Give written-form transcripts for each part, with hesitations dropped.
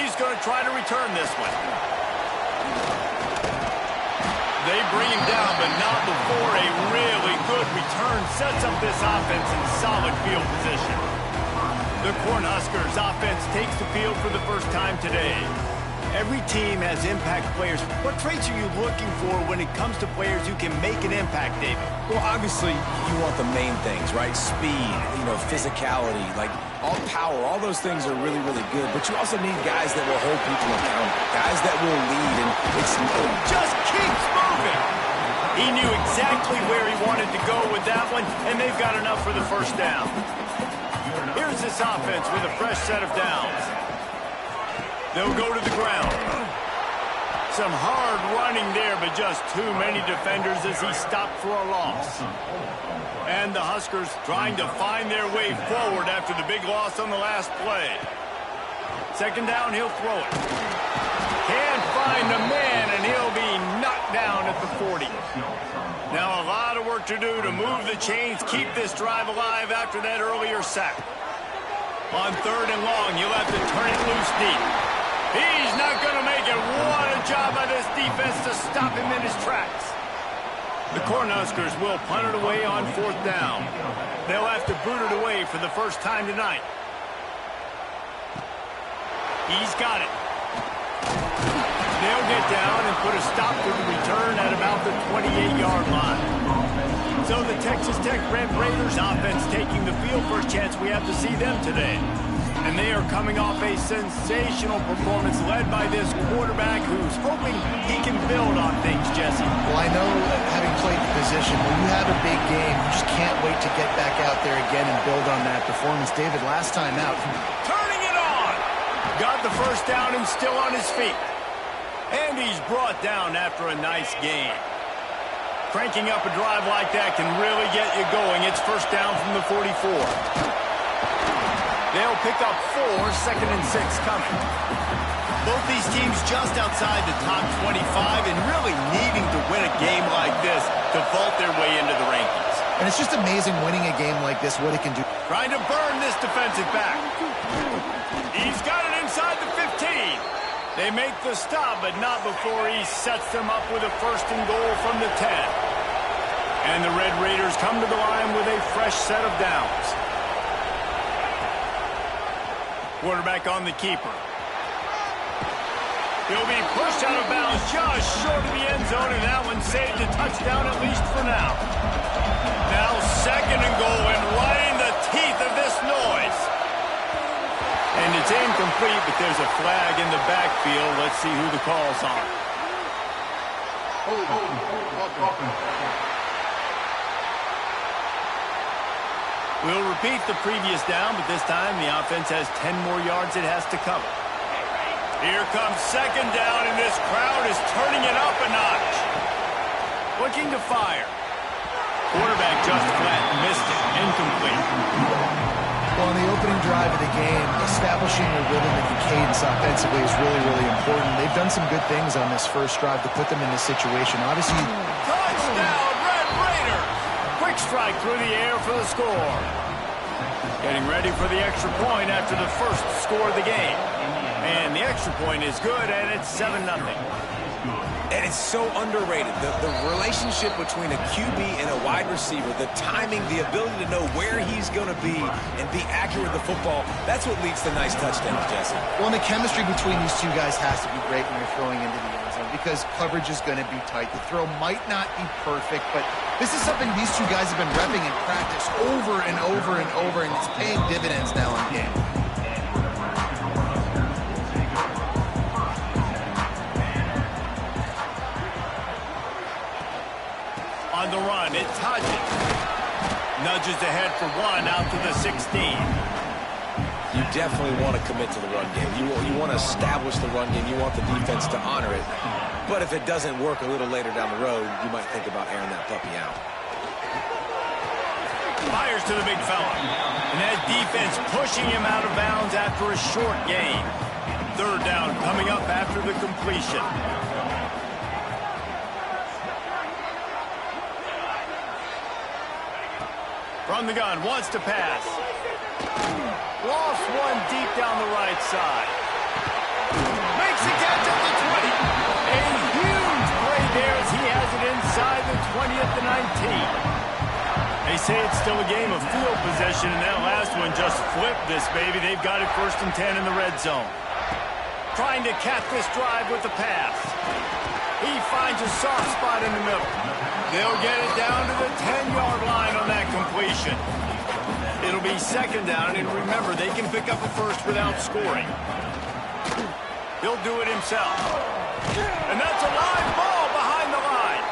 He's going to try to return this one. They bring him down, but not before a really good return sets up this offense in solid field position. The Cornhuskers offense takes the field for the first time today. Every team has impact players. What traits are you looking for when it comes to players who can make an impact, David? Well, obviously, you want the main things, right? Speed, physicality, like all power, all those things are really, really good. But you also need guys that will hold people accountable, guys that will lead, and just keeps moving. He knew exactly where he wanted to go with that one, and they've got enough for the first down. Here's this offense with a fresh set of downs. They'll go to the ground. Some hard running there, but just too many defenders as he stopped for a loss. And the Huskers trying to find their way forward after the big loss on the last play. Second down, he'll throw it. Can't find the man, and he'll be knocked down at the 40. Now a lot of work to do to move the chains, keep this drive alive after that earlier sack. On third and long, you'll have to turn it loose deep. He's not going to make it. What a job by this defense to stop him in his tracks. The Cornhuskers will punt it away on fourth down. They'll have to boot it away for the first time tonight. He's got it. They'll get down and put a stop to the return at about the 28-yard line. So the Texas Tech Red Raiders offense taking the field. First chance we have to see them today. And they are coming off a sensational performance led by this quarterback who's hoping he can build on things, Jesse. Well, I know, having played the position, when you have a big game, you just can't wait to get back out there again and build on that performance. David, last time out. Turning it on! Got the first down and still on his feet. And he's brought down after a nice game. Cranking up a drive like that can really get you going. It's first down from the 44. They'll pick up 4, second and 6 coming. Both these teams just outside the top 25 and really needing to win a game like this to vault their way into the rankings. And it's just amazing winning a game like this, what it can do. Trying to burn this defensive back. He's got it inside the 15. They make the stop, but not before he sets them up with a first and goal from the 10. And the Red Raiders come to the line with a fresh set of downs. Quarterback on the keeper. He'll be pushed out of bounds just short of the end zone, and that one saved a touchdown at least for now. Now second and goal, and right in the teeth of this noise. And it's incomplete, but there's a flag in the backfield. Let's see who the call's on. We'll repeat the previous down, but this time the offense has 10 more yards it has to cover. Here comes second down, and this crowd is turning it up a notch. Looking to fire. Quarterback just flat missed it. Incomplete. Well, on the opening drive of the game, establishing a rhythm and cadence offensively is really, really important. They've done some good things on this first drive to put them in this situation. Obviously, touchdown, Red Raiders! Quick strike through the air for the score. Getting ready for the extra point after the first score of the game. And the extra point is good, and it's 7-0. And it's so underrated. The relationship between a QB and a wide receiver, the timing, the ability to know where he's going to be and be accurate with the football, that's what leads to nice touchdowns, Jesse. Well, and the chemistry between these two guys has to be great when you're throwing into the end zone because coverage is going to be tight. The throw might not be perfect, but this is something these two guys have been repping in practice over and over and over, and it's paying dividends now in game. On the run, it's Hodges. Nudges ahead for one out to the 16. You definitely want to commit to the run game. You want to establish the run game. You want the defense to honor it. But if it doesn't work a little later down the road, you might think about airing that puppy out. Fires to the big fella. And that defense pushing him out of bounds after a short gain. Third down coming up after the completion. From the gun, wants to pass. Lost one deep down the right side. tee. They say it's still a game of field possession, and that last one just flipped this baby. They've got it 1st and 10 in the red zone. Trying to cap this drive with the pass. He finds a soft spot in the middle. They'll get it down to the 10-yard line on that completion. It'll be 2nd down, and remember, they can pick up a first without scoring. He'll do it himself. And that's a live ball behind the line.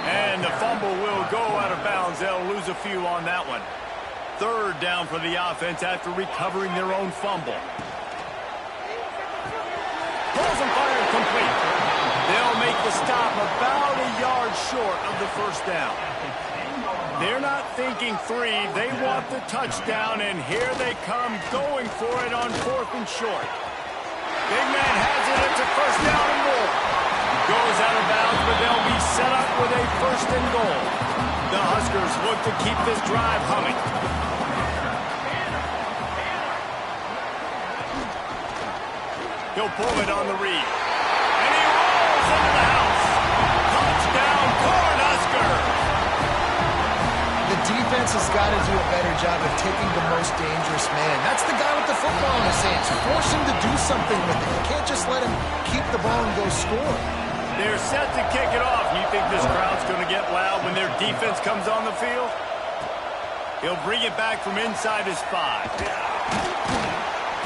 And the fumble will go out of bounds. They'll lose a few on that one. 3rd down for the offense after recovering their own fumble. Balls and fire complete. They'll make the stop about a yard short of the 1st down. They're not thinking 3. They want the touchdown, and here they come going for it on 4th and short. Big man has it. It's a 1st down and more. Goes out of bounds, but they'll be set up with a 1st and goal. The Huskers look to keep this drive humming. He'll pull it on the read. And he rolls into the house. Touchdown, Cornhuskers! The defense has got to do a better job of taking the most dangerous man. That's the guy with the football in his hands. Force him to do something with it. You can't just let him keep the ball and go score. They're set to kick it off. You think this crowd's going to get loud when their defense comes on the field? He'll bring it back from inside his 5.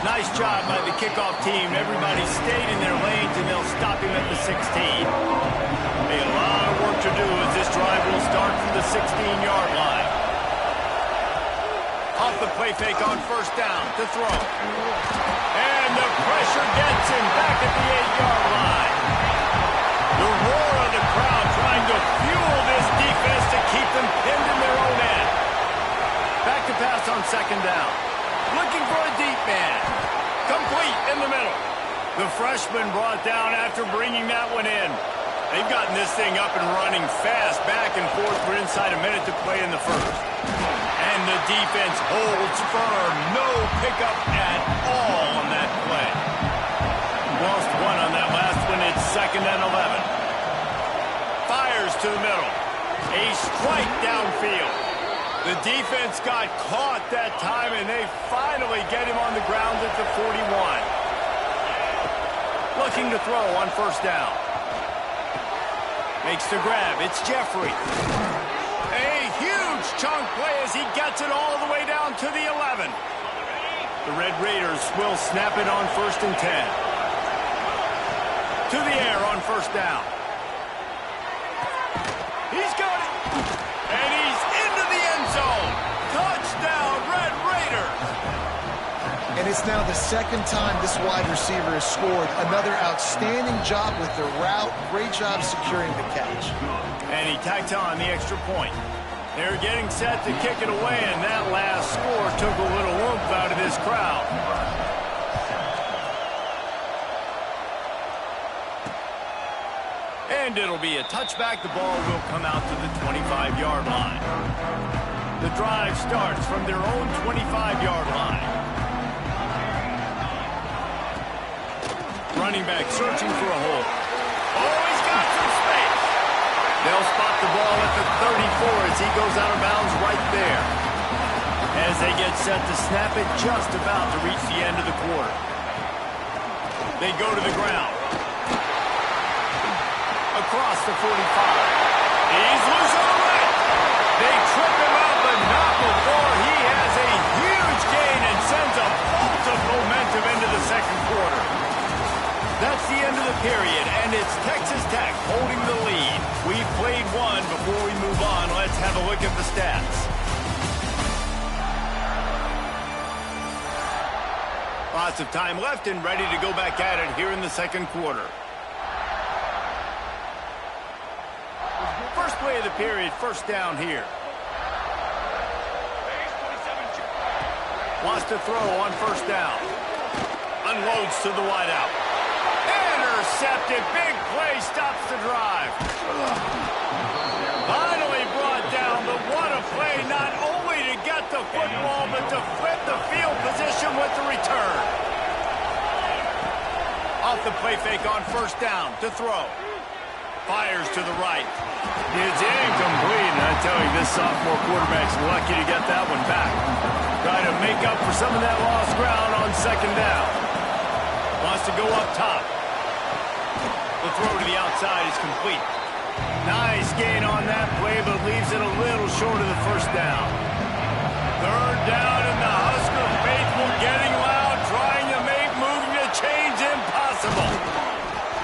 Nice job by the kickoff team. Everybody stayed in their lanes, and they'll stop him at the 16. A lot of work to do as this drive will start from the 16-yard line. Off the play fake on 1st down to throw. And the pressure gets him back at the 8-yard line. The roar of the crowd trying to fuel this defense to keep them pinned in their own end. Back to pass on 2nd down. Looking for a deep man. Complete in the middle. The freshman brought down after bringing that one in. They've gotten this thing up and running fast, back and forth for inside a minute to play in the 1st. And the defense holds firm. No pickup at all on that play. Lost 1 on that last one. It's 2nd and 11. Fires to the middle. A strike downfield. The defense got caught that time, and they finally get him on the ground at the 41. Looking to throw on 1st down. Makes the grab. It's Jeffrey. A huge chunk play as he gets it all the way down to the 11. The Red Raiders will snap it on 1st and 10. To the air on 1st down. He's got it. And he's into the end zone. Touchdown, Red Raiders. And it's now the 2nd time this wide receiver has scored. Another outstanding job with the route. Great job securing the catch. And he tacked on the extra point. They're getting set to kick it away, and that last score took a little oomph out of this crowd. And it'll be a touchback. The ball will come out to the 25-yard line. The drive starts from their own 25-yard line. Running back searching for a hole. Oh, he's got some space. They'll spot the ball at the 34 as he goes out of bounds right there. As they get set to snap it, just about to reach the end of the quarter. They go to the ground. Across the 45. He's loose on the right. They trip him up, but not before he has a huge gain and sends a bolt of momentum into the 2nd quarter. That's the end of the period, and it's Texas Tech holding the lead. We've played 1. Before we move on, let's have a look at the stats. Lots of time left and ready to go back at it here in the 2nd quarter. First play of the period, 1st down here. Wants to throw on 1st down. Unloads to the wideout. Intercepted. Big play stops the drive. Finally brought down, but what a play, not only to get the football, but to flip the field position with the return. Off the play fake on 1st down to throw. Fires to the right. It's incomplete, and I tell you, this sophomore quarterback's lucky to get that one back. Trying to make up for some of that lost ground on second down. Wants to go up top. The throw to the outside is complete. Nice gain on that play, but leaves it a little short of the first down. Third down, and the Husker faithful getting loud, trying to make moving the chains impossible.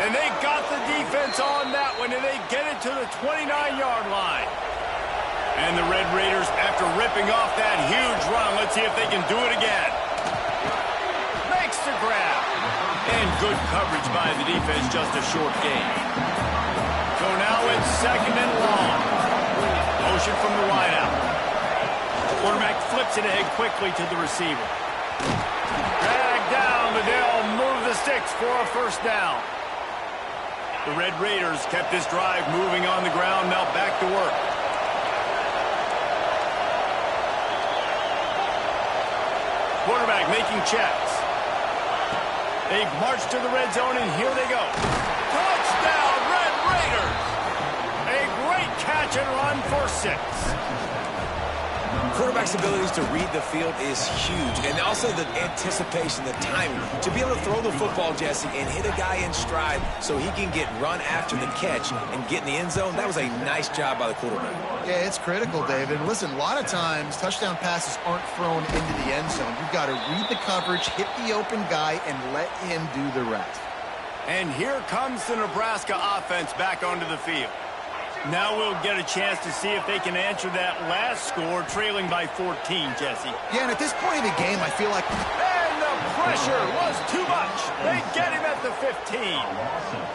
And they got the defense on that one, and they get it to the 29-yard line. And the Red Raiders, after ripping off that huge run, let's see if they can do it again. Makes the grab. And good coverage by the defense, just a short gain. So now it's second and long. Motion from the wideout. Quarterback flips it ahead quickly to the receiver. Drag down, but they'll move the sticks for a first down. The Red Raiders kept this drive moving on the ground, now back to work. Quarterback making checks. They march to the red zone, and here they go. Touchdown, Red Raiders! A great catch and run for 6. Quarterback's abilities to read the field is huge, and also the anticipation, the timing. To be able to throw the football, Jesse, and hit a guy in stride so he can get run after the catch and get in the end zone, that was a nice job by the quarterback. Yeah, it's critical, David. Listen, a lot of times, touchdown passes aren't thrown into the end zone. You've got to read the coverage, hit the open guy, and let him do the rest. And here comes the Nebraska offense back onto the field. Now we'll get a chance to see if they can answer that last score, trailing by 14, Jesse. Yeah, and at this point in the game, I feel like... And the pressure was too much. They get him at the 15.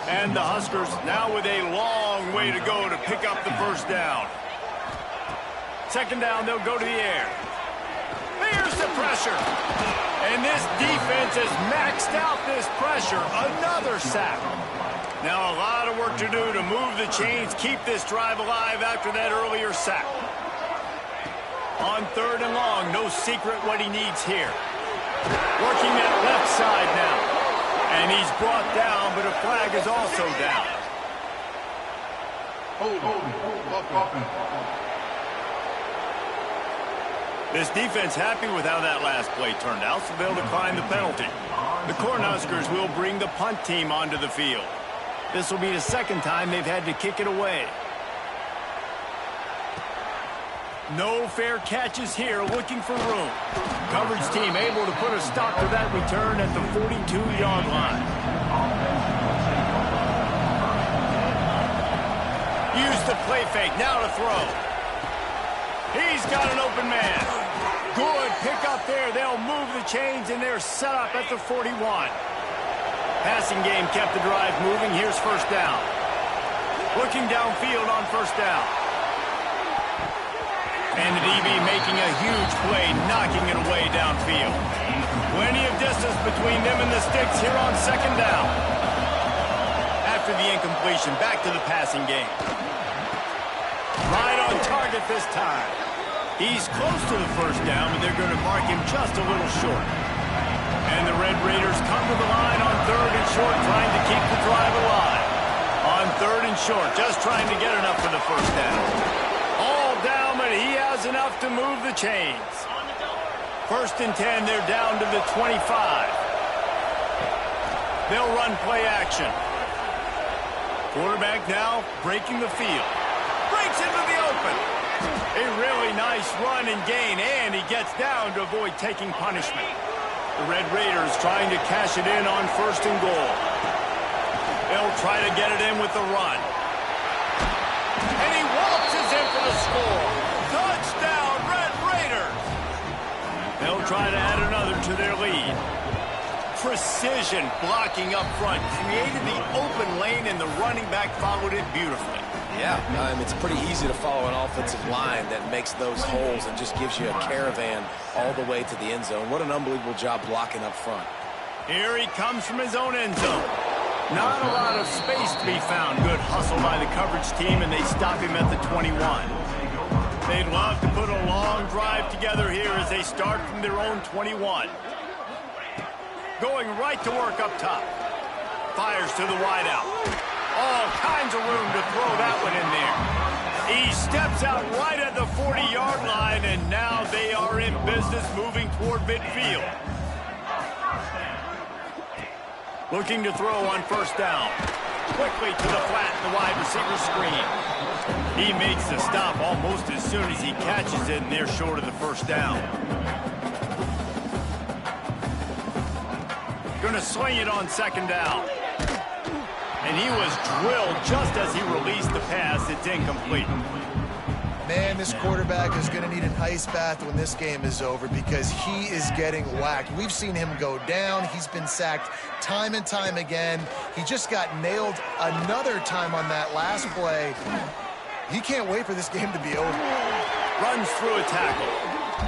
And the Huskers now with a long way to go to pick up the first down. Second down, they'll go to the air. There's the pressure. And this defense has maxed out this pressure. Another sack. Now a lot of work to do to move the chains, keep this drive alive after that earlier sack. On third and long, no secret what he needs here. Working that left side now. And he's brought down, but a flag is also down. This defense happy with how that last play turned out, so they'll decline the penalty. The Cornhuskers will bring the punt team onto the field. This will be the second time they've had to kick it away. No fair catches here, looking for room. Coverage team able to put a stop to that return at the 42-yard line. Use the play fake, now to throw. He's got an open man. Good pick up there. They'll move the chains, and they're set up at the 41. Passing game kept the drive moving. Here's first down. Looking downfield on first down. And the DB making a huge play, knocking it away downfield. Plenty of distance between them and the sticks here on second down. After the incompletion, back to the passing game. Right on target this time. He's close to the first down, but they're going to mark him just a little short. And the Red Raiders come to the line on third and short, trying to keep the drive alive. On third and short, just trying to get enough for the first down. All down, but he has enough to move the chains. First and 10, they're down to the 25. They'll run play action. Quarterback now breaking the field. Breaks into the open. A really nice run and gain, and he gets down to avoid taking punishment. The Red Raiders trying to cash it in on first and goal. They'll try to get it in with the run. And he waltzes in for the score. Touchdown, Red Raiders! They'll try to add another to their lead. Precision blocking up front. Created the open lane, and the running back followed it beautifully. Yeah, it's pretty easy to follow an offensive line that makes those holes and just gives you a caravan all the way to the end zone. What an unbelievable job blocking up front. Here he comes from his own end zone. Not a lot of space to be found. Good hustle by the coverage team, and they stop him at the 21. They'd love to put a long drive together here as they start from their own 21. Going right to work up top. Fires to the wideout. All kinds of room to throw that one in there. He steps out right at the 40-yard line, and now they are in business moving toward midfield. Looking to throw on first down. Quickly to the flat, the wide receiver screen. He makes the stop almost as soon as he catches it, and they're short of the first down. Going to swing it on second down. And he was drilled just as he released the pass. It's incomplete. Man, this quarterback is going to need an ice bath when this game is over because he is getting whacked. We've seen him go down. He's been sacked time and time again. He just got nailed another time on that last play. He can't wait for this game to be over. Runs through a tackle.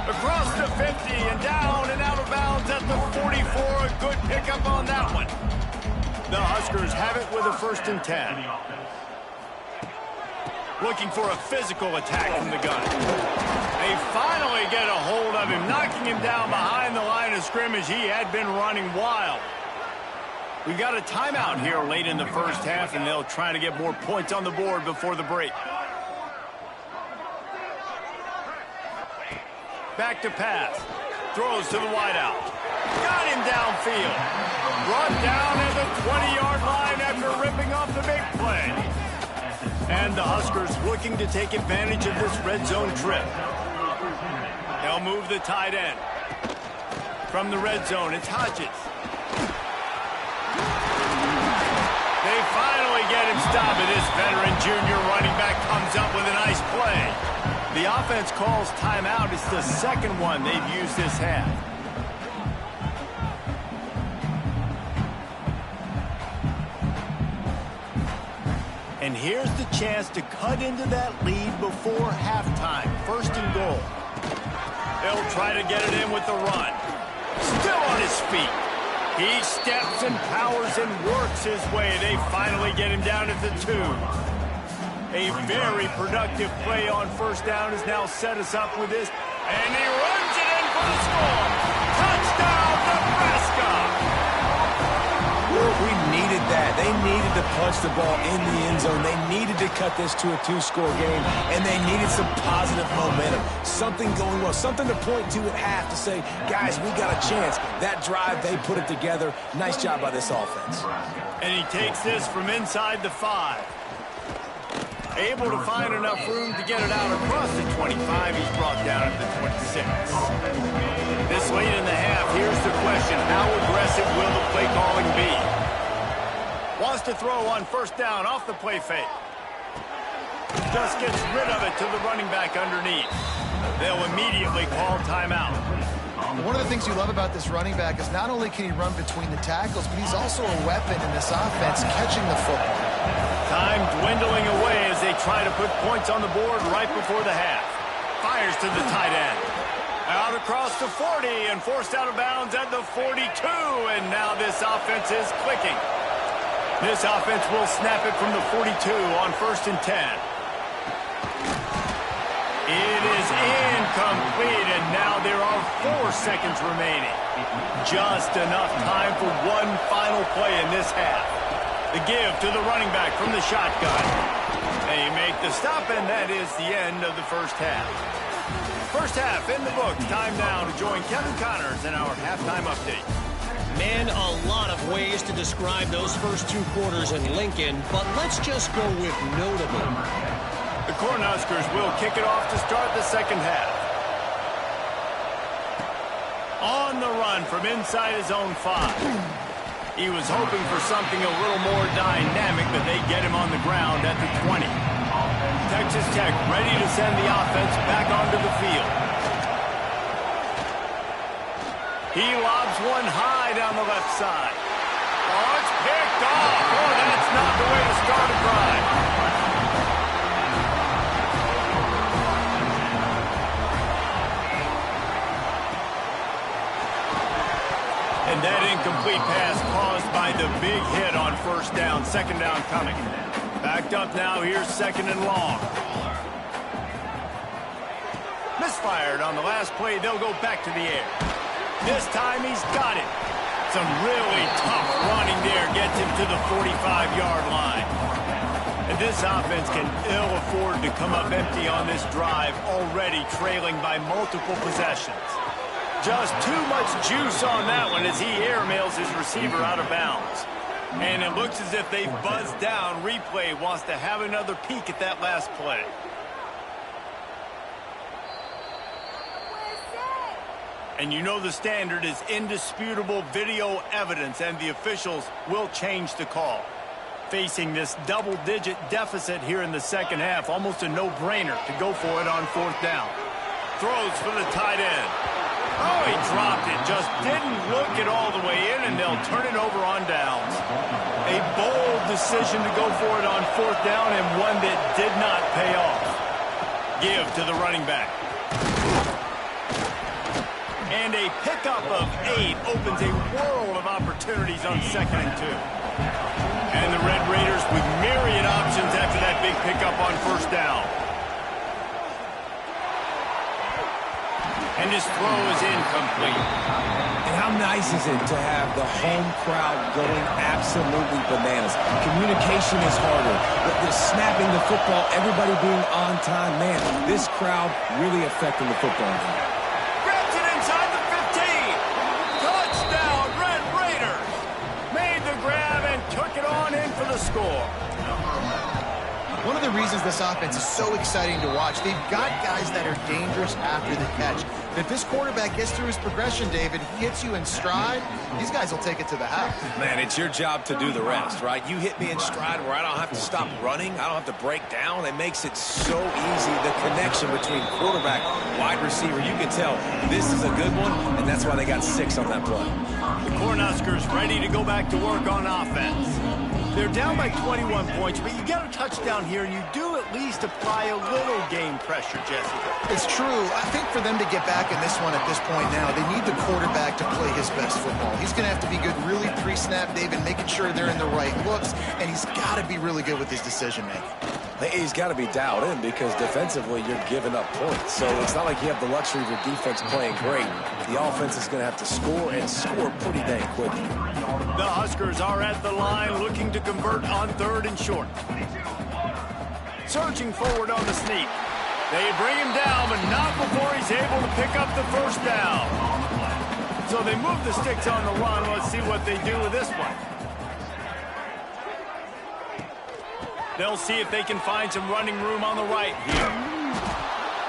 Across the 50 and down and out of bounds at the 44. A good pickup on that one. The Huskers have it with a 1st and 10. Looking for a physical attack from the gun. They finally get a hold of him, knocking him down behind the line of scrimmage. He had been running wild. We got a timeout here late in the first half, and they'll try to get more points on the board before the break. Back to pass. Throws to the wideout. Got him downfield. Brought down at the 20-yard line after ripping off the big play. And the Huskers looking to take advantage of this red zone trip. They'll move the tight end. From the red zone, it's Hodges. They finally get him stopped, and this veteran junior running back comes up with a nice play. The offense calls timeout. It's the second one they've used this half. And here's the chance to cut into that lead before halftime. 1st and goal. They'll try to get it in with the run. Still on his feet. He steps and powers and works his way. They finally get him down at the 2. A very productive play on first down has now set us up with this. And he runs it in for the score. Touchdown, Nebraska! We needed that. They needed to punch the ball in the end zone. They needed to cut this to a 2-score game, and they needed some positive momentum. Something going well, something to point to at half to say, guys, we got a chance. That drive, they put it together. Nice job by this offense. And he takes this from inside the 5. Able to find enough room to get it out across the 25. He's brought down at the 26. This late in the half, here's the question. How aggressive will the play calling be? Wants to throw on first down off the play fake. Just gets rid of it to the running back underneath. They'll immediately call timeout. One of the things you love about this running back is not only can he run between the tackles, but he's also a weapon in this offense catching the football. Time dwindling away as they try to put points on the board right before the half. Fires to the tight end. Out across the 40 and forced out of bounds at the 42. And now this offense is clicking. This offense will snap it from the 42 on 1st and 10. It is incomplete, and now there are 4 seconds remaining. Just enough time for one final play in this half. The give to the running back from the shotgun. They make the stop, and that is the end of the first half. First half in the books. Time now to join Kevin Connors in our halftime update. Man, a lot of ways to describe those first 2 quarters in Lincoln, but let's just go with notable. The Cornhuskers will kick it off to start the second half. On the run from inside his own 5. He was hoping for something a little more dynamic, but they get him on the ground at the 20. Texas Tech ready to send the offense back onto the field. He lobs one high down the left side. Oh, it's picked off. Oh, that's not the way to start a drive. And that incomplete pass caused by the big hit on first down. Second down coming. Backed up now. Here's 2nd and long. Misfired on the last play. They'll go back to the air. This time he's got it. Some really tough running there gets him to the 45-yard line. And this offense can ill afford to come up empty on this drive, already trailing by multiple possessions. Just too much juice on that one as he airmails his receiver out of bounds. And it looks as if they've buzzed down. Replay wants to have another peek at that last play. And you know the standard is indisputable video evidence, and the officials will change the call. Facing this double-digit deficit here in the second half, almost a no-brainer to go for it on fourth down. Throws for the tight end. Oh, he dropped it. Just didn't look it all the way in, and they'll turn it over on downs. A bold decision to go for it on fourth down, and one that did not pay off. Give to the running back. And a pickup of 8 opens a world of opportunities on 2nd and 2. And the Red Raiders with myriad options after that big pickup on first down. And his throw is incomplete. And how nice is it to have the home crowd going absolutely bananas? Communication is harder. The snapping the football, everybody being on time. Man, this crowd really affecting the football game. Grabs it inside the 15. Touchdown, Red Raiders. Made the grab and took it on in for the score. One of the reasons this offense is so exciting to watch, they've got guys that are dangerous after the catch. And if this quarterback gets through his progression, David, he hits you in stride, these guys will take it to the house. Man, it's your job to do the rest, right? You hit me in stride where I don't have to stop running. I don't have to break down. It makes it so easy. The connection between quarterback, wide receiver, you can tell this is a good one, and that's why they got 6 on that play. The Cornhuskers ready to go back to work on offense. They're down by 21 points, but you get a touchdown here, and you do at least apply a little game pressure, Jesse. It's true. I think for them to get back in this one at this point now, they need the quarterback to play his best football. He's going to have to be good really pre-snap, David, making sure they're in the right looks, and he's got to be really good with his decision-making. He's got to be dialed in because defensively you're giving up points. So it's not like you have the luxury of your defense playing great. The offense is going to have to score and score pretty dang quickly. The Huskers are at the line looking to convert on 3rd and short. Surging forward on the sneak. They bring him down, but not before he's able to pick up the first down. So they move the sticks on the run. Let's see what they do with this one. They'll see if they can find some running room on the right here.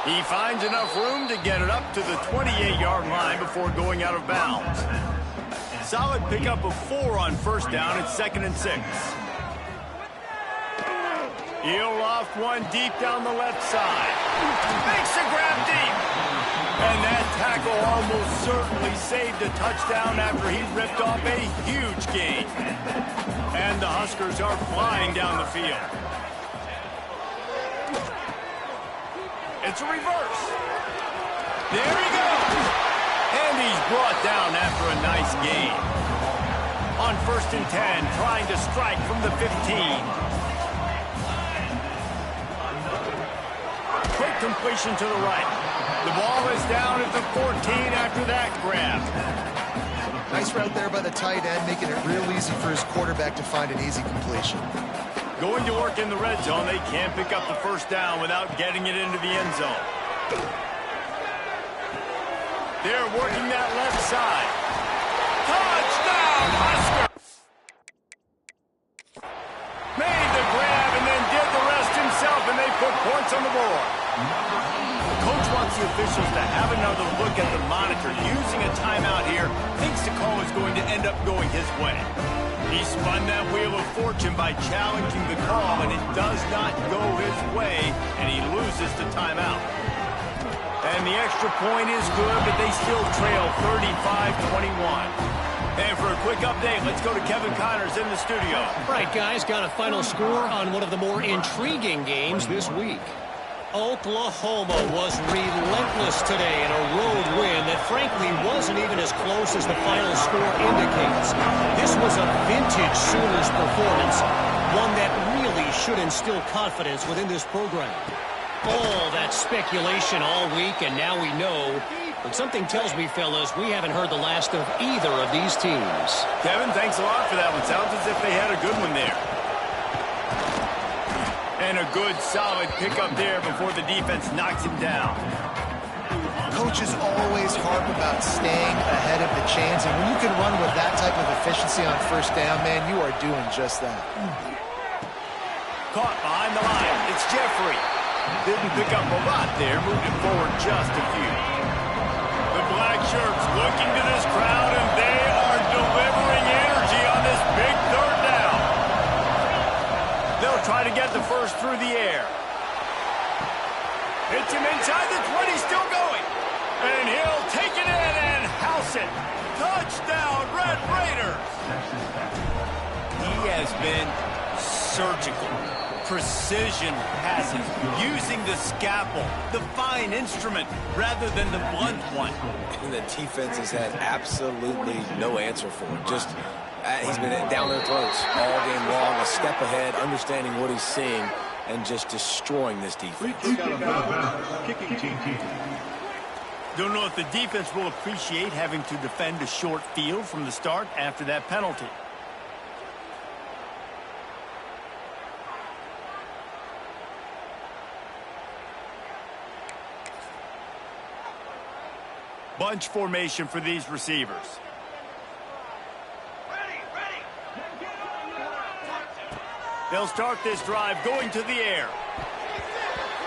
He finds enough room to get it up to the 28-yard line before going out of bounds. Solid pickup of 4 on first down at 2nd and 6. He'll loft one deep down the left side. Makes a grab deep. And that tackle almost certainly saved a touchdown after he ripped off a huge gain. And the Huskers are flying down the field. It's a reverse. There he goes. And he's brought down after a nice gain. On 1st and 10, trying to strike from the 15. Quick completion to the right. The ball is down at the 14 after that grab. Nice route there by the tight end, making it real easy for his quarterback to find an easy completion. Going to work in the red zone, they can't pick up the first down without getting it into the end zone. They're working that left side. Touchdown, Huskers! Made the grab and then did the rest himself, and they put points on the board. The coach wants the officials to have another look at the monitor. Using a timeout here, thinks the call is going to end up going his way. He spun that wheel of fortune by challenging the call, and it does not go his way, and he loses the timeout. And the extra point is good, but they still trail 35-21. And for a quick update, let's go to Kevin Connors in the studio. Right, guys, got a final score on one of the more intriguing games this week. Oklahoma was relentless today in a road win that frankly wasn't even as close as the final score indicates. This was a vintage Sooners performance, one that really should instill confidence within this program. All that speculation all week, and now we know. But something tells me, fellas, we haven't heard the last of either of these teams. Kevin, thanks a lot for that one. Sounds as if they had a good one there. And a good, solid pickup there before the defense knocks him down. Coaches always harp about staying ahead of the chains, and when you can run with that type of efficiency on first down, man, you are doing just that. Caught behind the line. It's Jeffrey. Didn't pick up a lot there, moving forward just a few. The black shirts looking to this crowd, and they are delivering energy on this big third down. They'll try to get the first through the air. Hits him inside the 20, still going. And he'll take it in and house it. Touchdown, Red Raiders. He has been surgical. Precision passes, using the scalpel, the fine instrument, rather than the blunt one. And the defense has had absolutely no answer for him. Just, he's been down their throats all game long, a step ahead, understanding what he's seeing, and just destroying this defense. Don't know if the defense will appreciate having to defend a short field from the start after that penalty. Bunch formation for these receivers. They'll start this drive going to the air.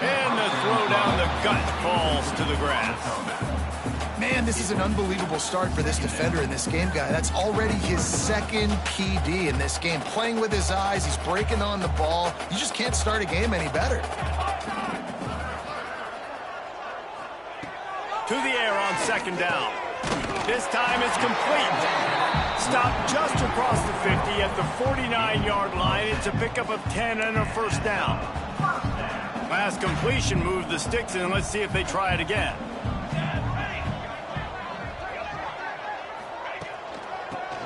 And the throw down the gut falls to the grass. Man, this is an unbelievable start for this defender in this game, guy. That's already his second PD in this game. Playing with his eyes, he's breaking on the ball. You just can't start a game any better. To the air on second down. This time it's complete. Stopped just across the 50 at the 49-yard line. It's a pickup of 10 and a first down. Last completion moved the sticks in. Let's see if they try it again.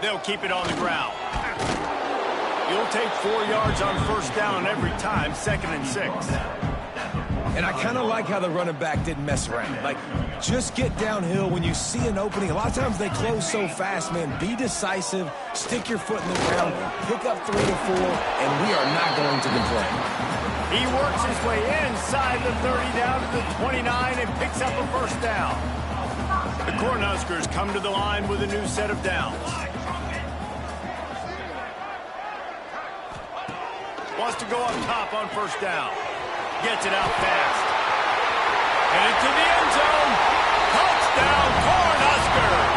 They'll keep it on the ground. You'll take 4 yards on first down every time, 2nd and 6. And I kind of like how the running back didn't mess around. Like, just get downhill when you see an opening. A lot of times they close so fast, man. Be decisive, stick your foot in the ground, pick up 3 to 4, and we are not going to complain. He works his way inside the 30 down to the 29 and picks up a first down. The Cornhuskers come to the line with a new set of downs. Wants to go up top on first down. Gets it out fast. And into the end zone. Touchdown, Cornhuskers.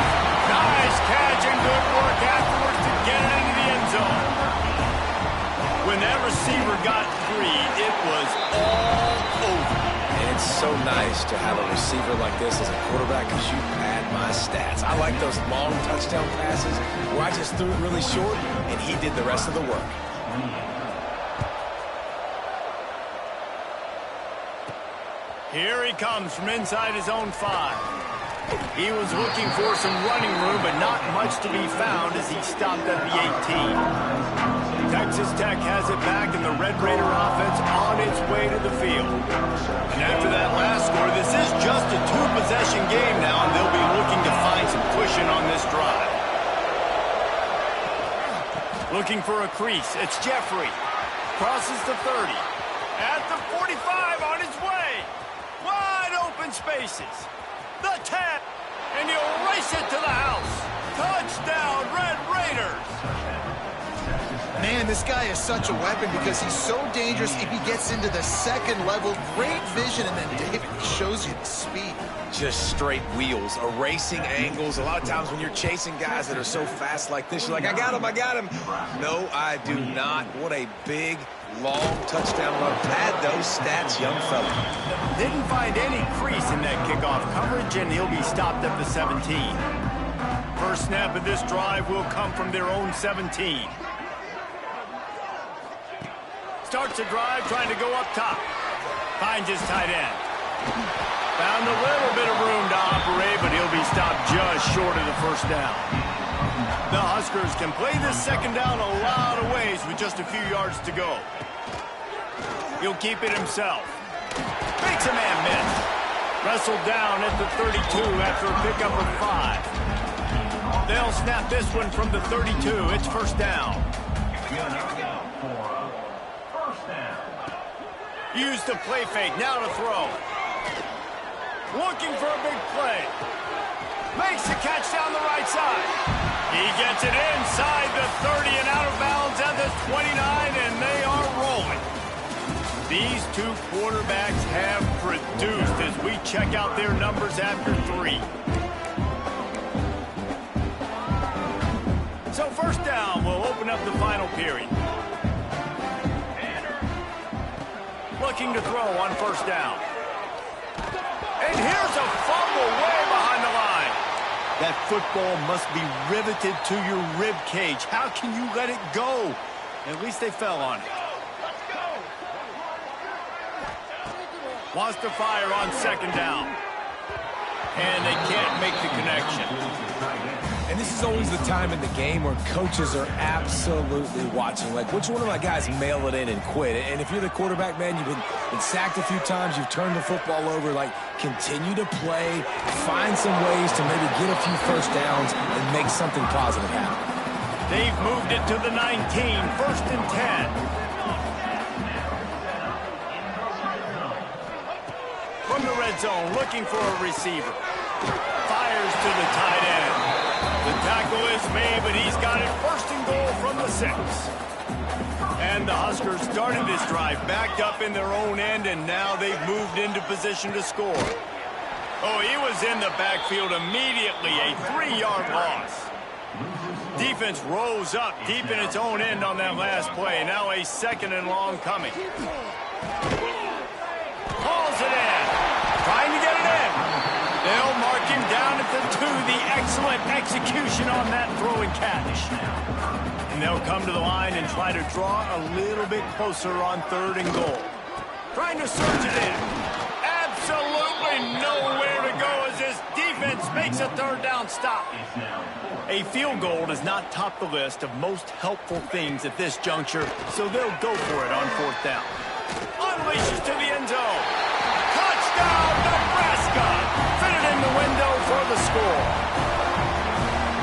Nice catch and good work afterwards to get it into the end zone. When that receiver got free, it was all over. And it's so nice to have a receiver like this as a quarterback because you pad my stats. I like those long touchdown passes where I just threw it really short and he did the rest of the work. Here he comes from inside his own 5. He was looking for some running room, but not much to be found as he stopped at the 18. Texas Tech has it back, and the Red Raider offense on its way to the field. And after that last score, this is just a 2-possession game now, and they'll be looking to find some cushion on this drive. Looking for a crease. It's Jeffrey. Crosses the 30. At the 45 on his way. Wide open spaces. The 10. And he'll race it to the house. Touchdown, Red Raiders. Man, this guy is such a weapon because he's so dangerous if he gets into the second level. Great vision, and then David shows you the speed. Just straight wheels, erasing angles. A lot of times when you're chasing guys that are so fast like this, you're like, I got him, I got him. No, I do not. What a big, long touchdown run. Pad those stats, young fella. Didn't find any crease in that kickoff coverage, and he'll be stopped at the 17. First snap of this drive will come from their own 17. Starts a drive trying to go up top. Finds his tight end. Found a little bit of room to operate, but he'll be stopped just short of the first down. The Huskers can play this second down a lot of ways with just a few yards to go. He'll keep it himself. Makes a man miss. Wrestled down at the 32 after a pickup of 5. They'll snap this one from the 32. It's first down. Use the play fake. Now to throw. Looking for a big play. Makes the catch down the right side. He gets it inside the 30 and out of bounds at the 29, and they are rolling. These two quarterbacks have produced as we check out their numbers after 3. So first down, we'll open up the final period. Looking to throw on first down. And here's a fumble way behind the line. That football must be riveted to your rib cage. How can you let it go? At least they fell on it. Wants to fire on second down. And they can't make the connection. And this is always the time in the game where coaches are absolutely watching. Like, which one of my guys mail it in and quit? And if you're the quarterback, man, you've been sacked a few times, you've turned the football over, like, continue to play, find some ways to maybe get a few first downs and make something positive happen. They've moved it to the 19, first and 10. From the red zone, looking for a receiver. Fires to the tight end. The tackle is made, but he's got it first and goal from the 6. And the Huskers started this drive backed up in their own end, and now they've moved into position to score. Oh, he was in the backfield immediately, a 3-yard loss. Defense rose up deep in its own end on that last play. Now a second and long coming. Hauls it in. Trying to get it in. They'll mark him down at the 2. The excellent execution on that throw and catch. And they'll come to the line and try to draw a little bit closer on third and goal. Trying to surge it in. Absolutely nowhere to go as this defense makes a third down stop. A field goal does not top the list of most helpful things at this juncture, so they'll go for it on fourth down. Unleashes to the end zone. Touchdown, Nebraska! Fitted in the window for the score.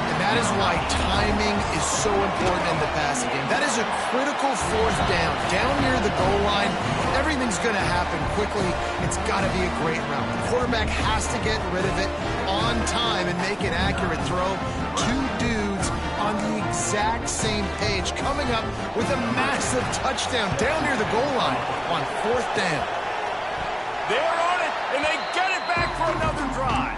And that is why timing is so important in the passing game. That is a critical fourth down. Down near the goal line, everything's going to happen quickly. It's got to be a great route. The quarterback has to get rid of it on time and make an accurate throw. 2 dudes on the exact same page, coming up with a massive touchdown down near the goal line on fourth down. They're on it, and they get it back for another drive.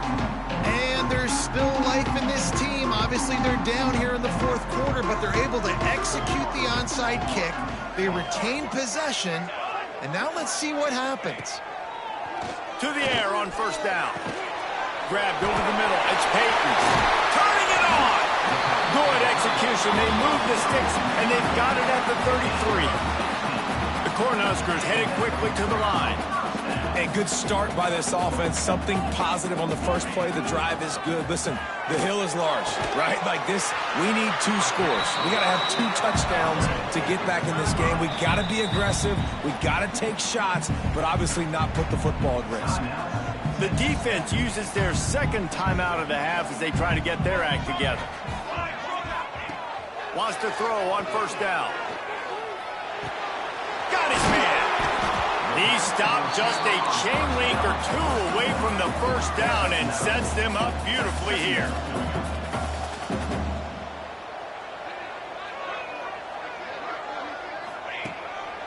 And there's still life in this team. Obviously, they're down here in the fourth quarter, but they're able to execute the onside kick. They retain possession, and now let's see what happens. To the air on first down. Grabbed over the middle. It's Payton. Turning it on. Good execution. They move the sticks, and they've got it at the 33. The Cornhuskers headed quickly to the line. A good start by this offense. Something positive on the first play. The drive is good. Listen, the hill is large, right? Like this, we need 2 scores. We got to have 2 touchdowns to get back in this game. We got to be aggressive. We got to take shots, but obviously not put the football at risk. The defense uses their second timeout of the half as they try to get their act together. Wants to throw on first down. Got his man. He stopped just a chain link or 2 away from the first down and sets them up beautifully here.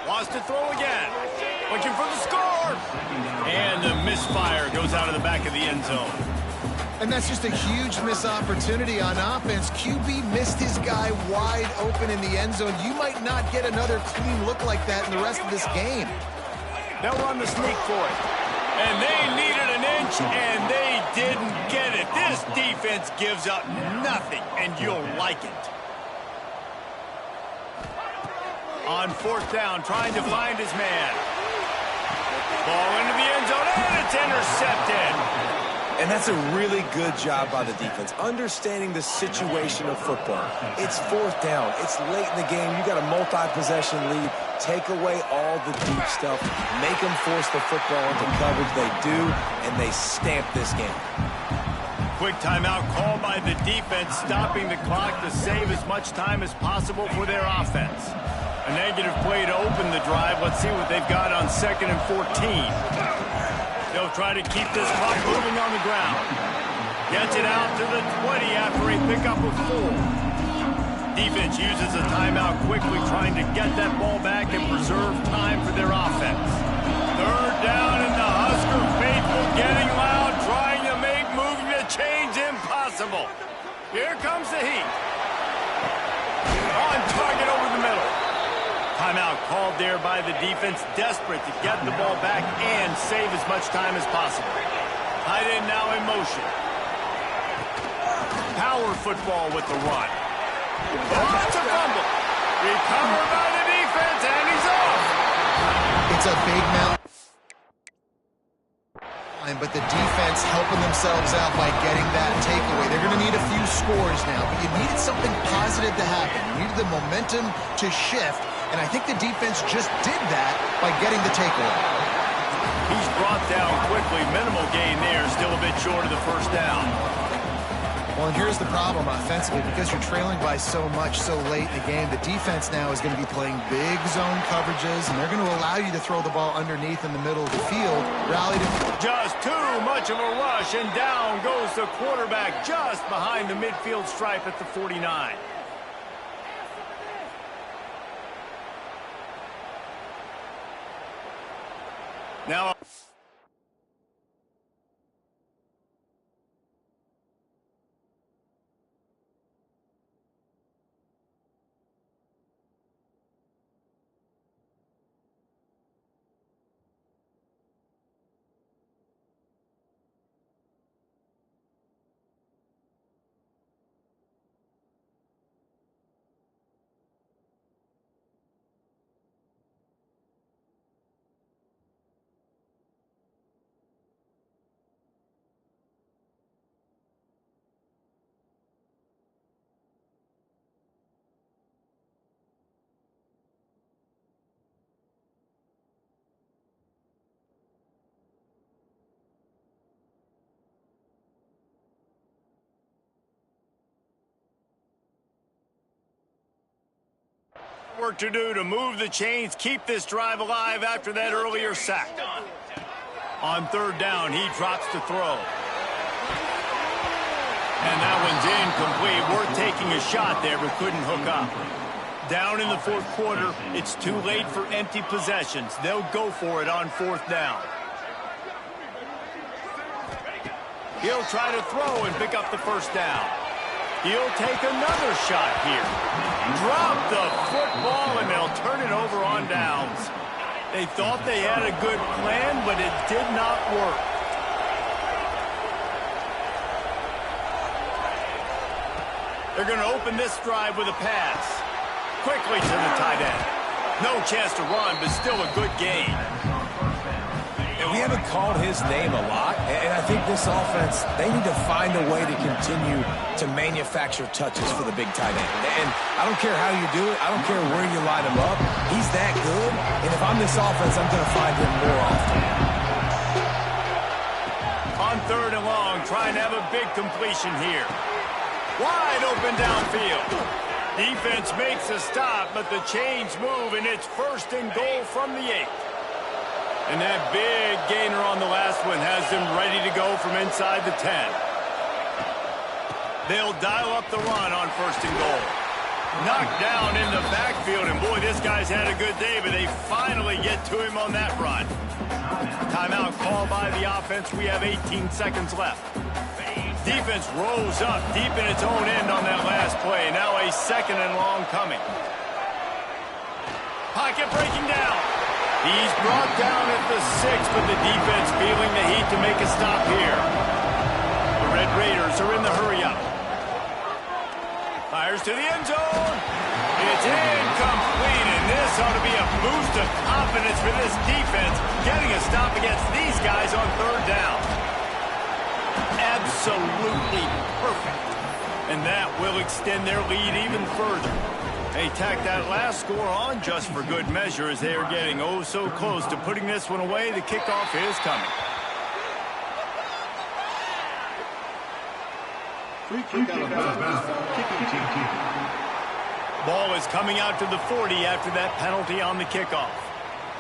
Wants to throw again. Looking for the score. And the misfire goes out of the back of the end zone. And that's just a huge missed opportunity on offense. QB missed his guy wide open in the end zone. You might not get another clean look like that in the rest of this game. They'll run the sneak for it. And they needed an inch, and they didn't get it. This defense gives up nothing, and you'll like it. On fourth down, trying to find his man. Ball into the end zone, and it's intercepted. And that's a really good job by the defense, understanding the situation of football. It's fourth down. It's late in the game. You got a multi-possession lead. Take away all the deep stuff. Make them force the football into coverage. They do, and they stamp this game. Quick timeout called by the defense, stopping the clock to save as much time as possible for their offense. A negative play to open the drive. Let's see what they've got on 2nd and 14. They'll try to keep this clock moving on the ground. Gets it out to the 20 after a pickup of 4. Defense uses a timeout quickly, trying to get that ball back and preserve time for their offense. 3rd down, and the Husker faithful getting loud, trying to make moving the chains impossible. Here comes the Heat. On target over the middle. Timeout called there by the defense, desperate to get the ball back and save as much time as possible. Tight end now in motion. Power football with the run. Oh, it's a fumble. Recovered by the defense, and he's off. It's a big mountain, but the defense helping themselves out by getting that takeaway. They're going to need a few scores now, but you needed something positive to happen. You needed the momentum to shift, and I think the defense just did that by getting the takeaway. He's brought down quickly. Minimal gain there, still a bit short of the 1st down. Well, and here's the problem offensively. Because you're trailing by so much so late in the game, the defense now is going to be playing big zone coverages, and they're going to allow you to throw the ball underneath in the middle of the field. Rally to... Just too much of a rush, and down goes the quarterback just behind the midfield stripe at the 49. Now... work to do to move the chains, keep this drive alive after that earlier sack. On 3rd down, he drops to throw. And that one's incomplete. Worth taking a shot there, but couldn't hook up. Down in the 4th quarter, it's too late for empty possessions. They'll go for it on 4th down. He'll try to throw and pick up the 1st down. He'll take another shot here. Drop the football, and they'll turn it over on downs. They thought they had a good plan, but it did not work. They're going to open this drive with a pass. Quickly to the tight end. No chance to run, but still a good gain. We haven't called his name a lot, and I think this offense, they need to find a way to continue to manufacture touches for the big tight end. And I don't care how you do it. I don't care where you line him up. He's that good, and if I'm this offense, I'm going to find him more often. On 3rd and long, trying to have a big completion here. Wide open downfield. Defense makes a stop, but the chains move, and it's 1st and goal from the 8. And that big gainer on the last one has them ready to go from inside the 10. They'll dial up the run on 1st and goal. Knocked down in the backfield, and boy, this guy's had a good day, but they finally get to him on that run. Timeout called by the offense. We have 18 seconds left. Defense rolls up deep in its own end on that last play. Now a 2nd and long coming. Pocket breaking down. He's brought down at the 6, but the defense feeling the heat to make a stop here. The Red Raiders are in the hurry-up. Fires to the end zone. It's incomplete, and this ought to be a boost of confidence for this defense, getting a stop against these guys on 3rd down. Absolutely perfect. And that will extend their lead even further. They tack that last score on just for good measure as they are getting oh so close to putting this one away. The kickoff is coming. Ball is coming out to the 40 after that penalty on the kickoff.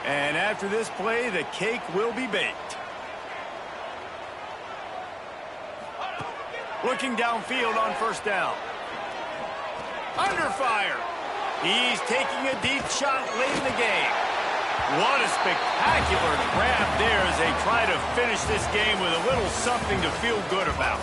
And after this play, the cake will be baked. Looking downfield on first down. Under fire. He's taking a deep shot late in the game. What a spectacular grab there as they try to finish this game with a little something to feel good about.